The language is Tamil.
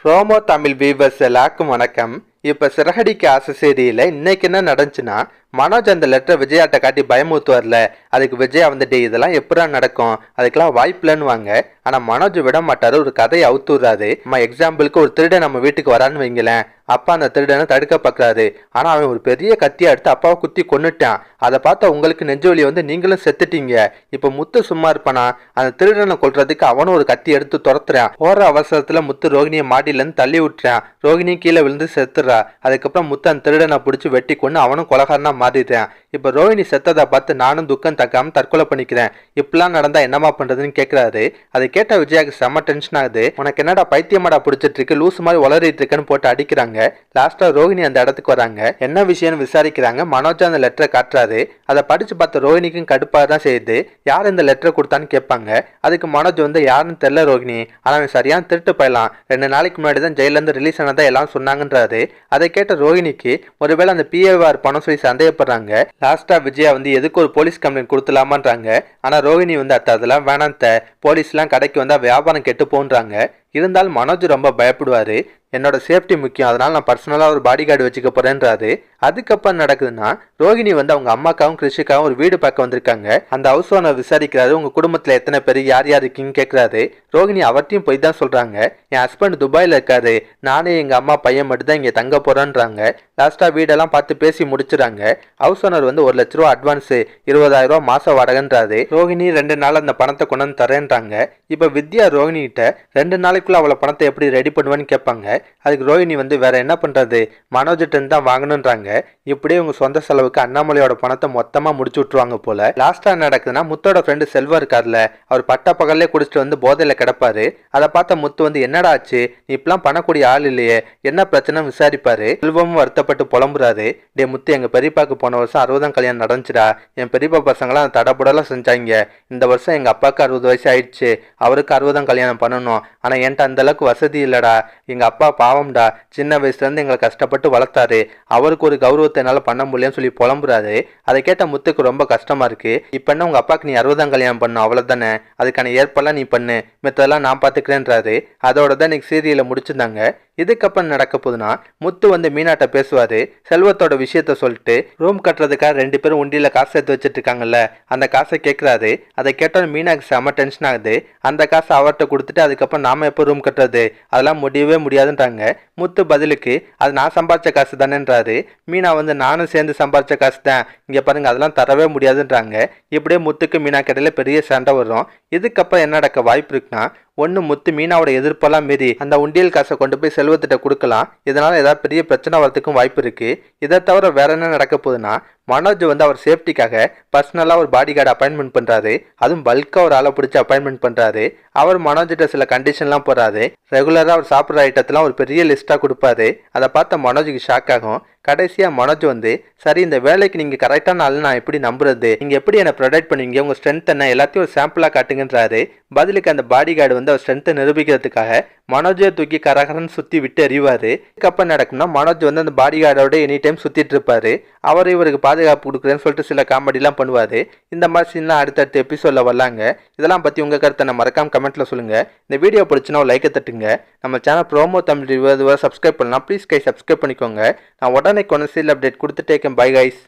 ரோமோ தமிழ் வீவர்ஸ் எல்லாருக்கும் வணக்கம். இப்போ சிறகடிக்க ஆசை சீரியலில் இன்னைக்கு என்ன நடந்துச்சுன்னா, மனோஜ் அந்த லெட்டரை விஜயாட்ட காட்டி பயமுறுத்துவார்ல, அதுக்கு விஜயா வந்துட்டு இதெல்லாம் எப்படா நடக்கும், அதுக்கெல்லாம் வாய்ப்பில்லைன்னு வாங்க. ஆனால் மனோஜ் விட மாட்டாரு, ஒரு கதையை அவுத்துறாரு. நம்ம எக்ஸாம்பிளுக்கு ஒரு திருடன் நம்ம வீட்டுக்கு வரான்னு வைங்களேன், அப்பா அந்த திருடனை தடுக்க பார்க்குறாரு. ஆனால் அவன் ஒரு பெரிய கத்தியை எடுத்து அப்பாவை குத்தி கொன்னுட்டான். அதை பார்த்தா உங்களுக்கு நெஞ்சொலி வந்து நீங்களும் செத்துட்டீங்க. இப்போ முத்து சும்மா இருப்பானா? அந்த திருடனை கொல்றதுக்கு அவனும் ஒரு கத்தி எடுத்து துரத்துறான். போற அவசரத்தில் முத்து ரோகிணியை மாடியிலேருந்து தள்ளி விட்டுறான். ரோகிணி கீழே விழுந்து செத்துறா. அதுக்கப்புறம் முத்து அந்த திருடனை பிடிச்சி வெட்டி கொண்டு அவனும் கொலகாரனா மாறிடுறான். இப்போ ரோஹிணி செத்ததை பார்த்து நானும் துக்கம் தக்காம தற்கொலை பண்ணிக்கிறேன், இப்பெல்லாம் நடந்தா என்னமா பண்றதுன்னு கேட்கிறாரு. அதை கேட்ட விஜயாக்கு செம்ம டென்ஷன் ஆகுது. உனக்கு என்னடா பைத்தியமாடா பிடிச்சிட்டு இருக்கு, லூசு மாதிரி வளரிட்டு இருக்குன்னு போட்டு அடிக்கிறாங்க. லாஸ்டா ரோஹிணி அந்த இடத்துக்கு வராங்க. என்ன விஷயம்னு விசாரிக்கிறாங்க. மனோஜ் அந்த லெட்டரை காட்டுறாரு. அதை படிச்சு பார்த்த ரோஹிணிக்கும் கடுப்பாக தான் செய்யுது. யார் இந்த லெட்டரை கொடுத்தான்னு கேட்பாங்க. அதுக்கு மனோஜ் வந்து யாருன்னு தெரியல ரோஹிணி, ஆனால் அவன் சரியான திருட்டு போயிடலாம், 2 நாளைக்கு முன்னாடி தான் ஜெயிலேருந்து ரிலீஸ் ஆனதா எல்லாம் சொன்னாங்கன்றாரு. அதை கேட்ட ரோஹிணிக்கு ஒருவேளை அந்த பிஏஆர் பணம் சொல்லி சந்தேகப்படுறாங்க. லாஸ்டா விஜயா வந்து எதுக்கு ஒரு போலீஸ் கம்ப்ளைண்ட் கொடுத்துலாமான்றாங்க. ஆனா ரோஹிணி வந்து அதெல்லாம் வேணாம், போலீஸ்லாம் கடைக்கு வந்தா வியாபாரம் கெட்டு போன்றாங்க. இருந்தாலும் மனோஜ் ரொம்ப பயப்படுவாரு. என்னோட சேஃப்டி முக்கியம், அதனால நான் பர்சனலாக ஒரு பாடி கார்டு வச்சுக்க போறேன்றாரு. அதுக்கப்புறம் நடக்குதுன்னா, ரோஹிணி வந்து அவங்க அம்மாக்காவும் கிருஷிக்காவும் ஒரு வீடு பார்க்க வந்திருக்காங்க. அந்த ஹவுஸ் ஓனர் விசாரிக்கிறாரு. உங்க குடும்பத்தில் எத்தனை பேர், யார் யார் இருக்கீங்கன்னு கேட்குறாரு. ரோஹிணி அவர்த்தையும் போய் தான் சொல்றாங்க, என் ஹஸ்பண்ட் துபாயில் இருக்காரு, நானே எங்க அம்மா பையன் மட்டும் தான் இங்கே தங்க போறேன்றாங்க. லாஸ்டா வீடெல்லாம் பார்த்து பேசி முடிச்சுறாங்க. ஹவுஸ் ஓனர் வந்து 1 லட்ச ரூபா அட்வான்ஸ், 20,000 ரூபா மாசம் வாடகைன்றாரு. ரோஹிணி 2 நாள் அந்த பணத்தை கொண்டு வந்து தரேன்றாங்க. இப்போ வித்யா ரோஹிணி கிட்ட 2 நாளைக்குள்ள அவளை பணத்தை எப்படி ரெடி பண்ணுவான்னு கேட்பாங்க. அதுக்கு ரோஹிணி வந்து வேற என்ன பண்றது, மனோஜிட்ட தான் வாங்கணுன்றாங்க. இப்படியே உங்க சொந்த செலவுக்கு அண்ணாமலையோட பணத்தை மொத்தமா முடிச்சு விட்டுருவாங்க போல. லாஸ்டா நடக்குதுன்னா, முத்தோட ஃப்ரெண்டு செல்வா இருக்கார்ல, அவர் பட்ட பகல்லே குடிச்சிட்டு வந்து போதையில கிடப்பாரு. அதை பார்த்த முத்து வந்து என்னடா ஆச்சு, நீ இப்பெல்லாம் பண்ணக்கூடிய ஆள் இல்லையே, என்ன பிரச்சனை விசாரிப்பாரு. செல்வமும் வருத்தப்பட்டு புலம்புறாரு. டே முத்து, எங்க பெரியப்பாக்கு போன வருஷம் 60ஆம் கல்யாணம் நடந்துச்சுடா, என் பெரியப்பா பசங்களாம் தடபுடலாம் செஞ்சாங்க. இந்த வருஷம் எங்க அப்பாவுக்கு 60 வயசு ஆயிடுச்சு, அவருக்கு 60ஆம் கல்யாணம் பண்ணணும். ஆனா என்கிட்ட அந்த அளவுக்கு வசதி இல்லடா, எங்க அப்பா பாவம்டா, சின்ன வயசுல இருந்து எங்களை கஷ்டப்பட்டு வளர்த்தாரு, அவருக்கு ஒரு கௌரவத்தை என்னால பண்ண முடியலன்னு சொல்லி புலம்புறாரு. அதை கேட்ட முத்துக்கு ரொம்ப கஷ்டமா இருக்கு. இப்ப என்ன உங்க அப்பாக்கு நீ 60ஆம் கல்யாணம் பண்ண, அவ்வளவுதானே, அதுக்கான ஏற்பெல்லாம் நீ பண்ணு, மித்ததெல்லாம் நான் பாத்துக்கிறேன்றாரு. அதோட தான் இன்னைக்கு சீரியலை முடிச்சிருந்தாங்க. இதுக்கப்புறம் நடக்க போதுன்னா, முத்து வந்து மீனாட்ட பேசுவாரு. செல்வத்தோட விஷயத்த சொல்லிட்டு ரூம் கட்டுறதுக்காக 2 பேரும் உண்டியில காசு சேர்த்து வச்சுட்டு இருக்காங்கல்ல, அந்த காசை கேட்கிறாரு. அதை கேட்டோன்னு மீனாக்கு செம டென்ஷன் ஆகுது. அந்த காசை அவர்கிட்ட கொடுத்துட்டு அதுக்கப்புறம் நாம எப்போ ரூம் கட்டுறது, அதெல்லாம் முடியவே முடியாதுன்றாங்க. முத்து பதிலுக்கு அது நான் சம்பாதிச்ச காசு தானேன்றாரு. மீனா வந்து நானும் சேர்ந்து சம்பாதிச்ச காசு தான், இங்க பாருங்க அதெல்லாம் தரவே முடியாதுன்றாங்க. இப்படியே முத்துக்கு மீனா கடையில பெரிய சண்டை வரும். இதுக்கப்புறம் என்ன நடக்க வாய்ப்பு இருக்குன்னா, ஒன்று முத்து மீனாவோட எதிர்ப்பெல்லாம் மீறி அந்த உண்டியல் காசை கொண்டு போய் செல்வத்திட்ட கொடுக்கலாம். இதனால ஏதாவது பெரிய பிரச்சனை வரதுக்கும் வாய்ப்பு இருக்கு. இதை தவிர வேற என்ன நடக்க போகுதுன்னா, மனோஜ் வந்து அவர் சேஃப்டிக்காக பர்சனலாக ஒரு பாடி கார்டு அப்பாயின்மெண்ட் பண்ணுறாரு. அதுவும் பல்காக ஒரு ஆளை பிடிச்சி அப்பாயின்மெண்ட் பண்ணுறாரு. அவர் மனோஜிட்ட சில கண்டிஷன்லாம் போடுறாரு. ரெகுலராக அவர் சாப்பிட்ற ஐட்டத்தெல்லாம் ஒரு பெரிய லிஸ்ட்டாக கொடுப்பாரு. அதை பார்த்த மனோஜுக்கு ஷாக் ஆகும். கடைசியாக மனோஜ் வந்து, சரி இந்த வேலைக்கு நீங்கள் கரெக்டான ஆள் நான் எப்படி நம்புறது, நீங்கள் எப்படி என்னை ப்ரொடெக்ட் பண்ணுவீங்க, உங்கள் ஸ்ட்ரென்த் என்ன, எல்லாத்தையும் ஒரு சாம்பிளாக காட்டுங்கன்றாரு. பதிலுக்கு அந்த பாடி கார்டு வந்து அவர் ஸ்ட்ரென்த்தை நிரூபிக்கிறதுக்காக மனோஜை தூக்கி கரகரன்னு சுற்றி விட்டு எறிவார். இதுக்கப்புறம் நடக்கும்னா, மனோஜ் வந்து அந்த பாடி கார்டோட எனி டைம் சுற்றிட்டு இருப்பார். அவர் இவருக்கு பாதுகாப்பு கொடுக்குறேன்னு சொல்லிட்டு சில காமெடிலாம் பண்ணுவார். இந்த மாதிரி சீன்லாம் அடுத்தடுத்த எபிசோடில் வரலாங்க. இதெல்லாம் பற்றி உங்கள் கருத்தை நான் மறக்காம கமெண்ட்டில் சொல்லுங்கள். இந்த வீடியோ பிடிச்சினா ஒரு லைக்கை தட்டுங்க. நம்ம channel promo Tamil review subscribe பண்ணலாம். ப்ளீஸ் கை சப்ஸ்கிரைப் பண்ணிக்கோங்க. நான் உடனே கொண்டு சீரியல் அப்டேட் கொடுத்துட்டே இருக்கேன். Bye guys.